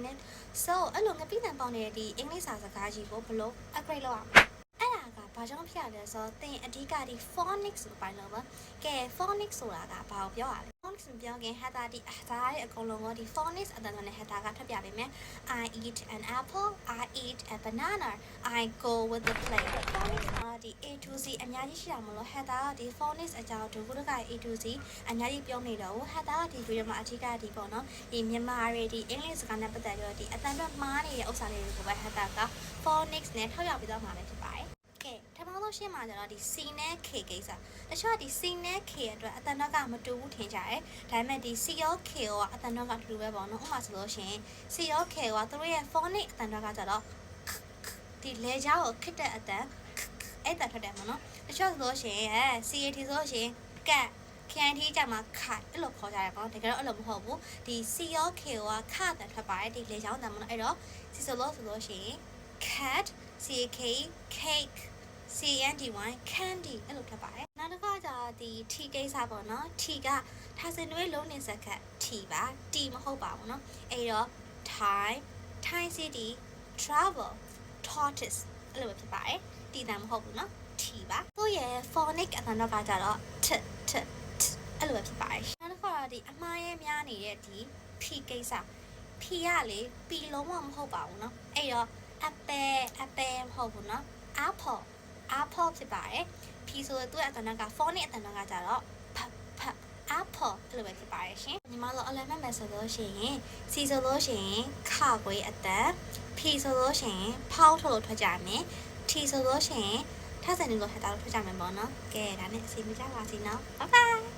it so အဲ့လိုငပိတန်ပေါင်းနေတဲ့ဒီအင်္ဂလိပ်စာစကားကြီးကိုဘလို့ upgrade လုပ်အောင်အဲ့ဒါကဘာကြောင့်ဖြစ်ရလဲဆိုတော့သင်အဓိကဒီ phonics ဆိုပိုင်းလို့ပါကဲ phonics ဆိုတာကဘာကိုပြောရလဲ phonics ပြောရင် header ဒီဒါရဲ့အကုန်လုံးကိုဒီ phonics အတန်နဲ့ header ကထပ်ပြပေးမယ် I eat an apple I eat a banana I go with the plane phonics ဒီ A to Z အများကြီးရှိတာမလို့ header ကဒီ phonics အကြောင်းဒုက္ခက A to Z အများကြီးပြောနေတော့ header ကဒီ video မှာအဓိကဒီပေါ့နော်ဒီမြန်မာတွေဒီအင်္ဂလိပ်စကားနဲ့ပတ်သက်ပြီးတော့ဒီအတန်အတွက်မှားနေတဲ့ဥစ္စာလေးတွေကိုပဲ header က phonics နဲ့ထောက်ရောက်ပြီးတော့မှာပဲဖြစ်ပါတယ်ကဲထပ်မလို့ရှင်းမှာကျတော့ဒီ C နဲ့ K ကိစ္စတချို့ဒီ C နဲ့ K အတွက်အတန်တော့ကမတူဘူးထင်ကြတယ်ဒါပေမဲ့ဒီ C ရော K ရောအတန်တော့ကတူတူပဲပေါ့နော်ဥပမာဆိုလို့ရှိရင် C ရော K ရောသူတို့ရဲ့ phonic အတန်တော့ကကျတော့ဒီလေကြားကိုခစ်တဲ့အတန်အဲ့တန်ထွက်တယ်ပေါ့နော်တချို့ဆိုလို့ရှိရင် CAT ဆိုလို့ရှိရင်ကတ် KNT ကြမှာခတ်အဲ့လိုခေါ်ကြတယ်ပေါ့တကယ်တော့အဲ့လိုမဟုတ်ဘူးဒီ C ရော K ရောခတ်တန်ထွက်ပါတယ်ဒီလေချောင်းတန်ပေါ့နော်အဲ့တော့ C ဆိုလို့ရှိရင် cat CK cake CND1 candy အဲ့လိုထွက်ပါတယ်နောက်တစ်ခါကျတော့ဒီ T ကိစ္စပေါ့နော် T ကထားစင်တွေလုံးနေစက်ကတ် T ပါ T မဟုတ်ပါဘူးเนาะအဲ့တော့ Thai city travel tortoise အဲ့လိုပဲဖြစ်ပါတယ် T တန်မဟုတ်ဘူးเนาะ T ပါသူ့ရဲ့ phonic အတန်တော့ကကြတော့ t အဲ့လိုပဲဖြစ်ပါတယ်နောက်တစ်ခါဒီအမှားရဲများနေတဲ့ဒီ P ကိစ္စ P ကလေ P လုံးဝမဟုတ်ပါဘူးเนาะအဲ့တော့ apple မဟုတ်ဘူးเนาะ apple ဖြစ်ပါတယ် P ဆိုတော့သူ့ရဲ့အတန်က phonic အတန်ကကြတော့ apple အဲ့လိုပဲဖြစ်ပါတယ်ရှင်ညီမတို့အလယ်မဲ့မယ်ဆိုလို့ရှိရင် C ဆိုလို့ရှိရင်ခခွေးအတန် P ဆိုလို့ရှိရင်ဖောက်ထုတ်လို့ထွက်ကြမယ် T ဆိုလို့ရှိရင်ထပ်စံနေလို့ထပ်တာလို့ထွက်ကြမယ်ပေါ့နော်ကဲဒါနဲ့အစီအမကြပါစီနော် bye bye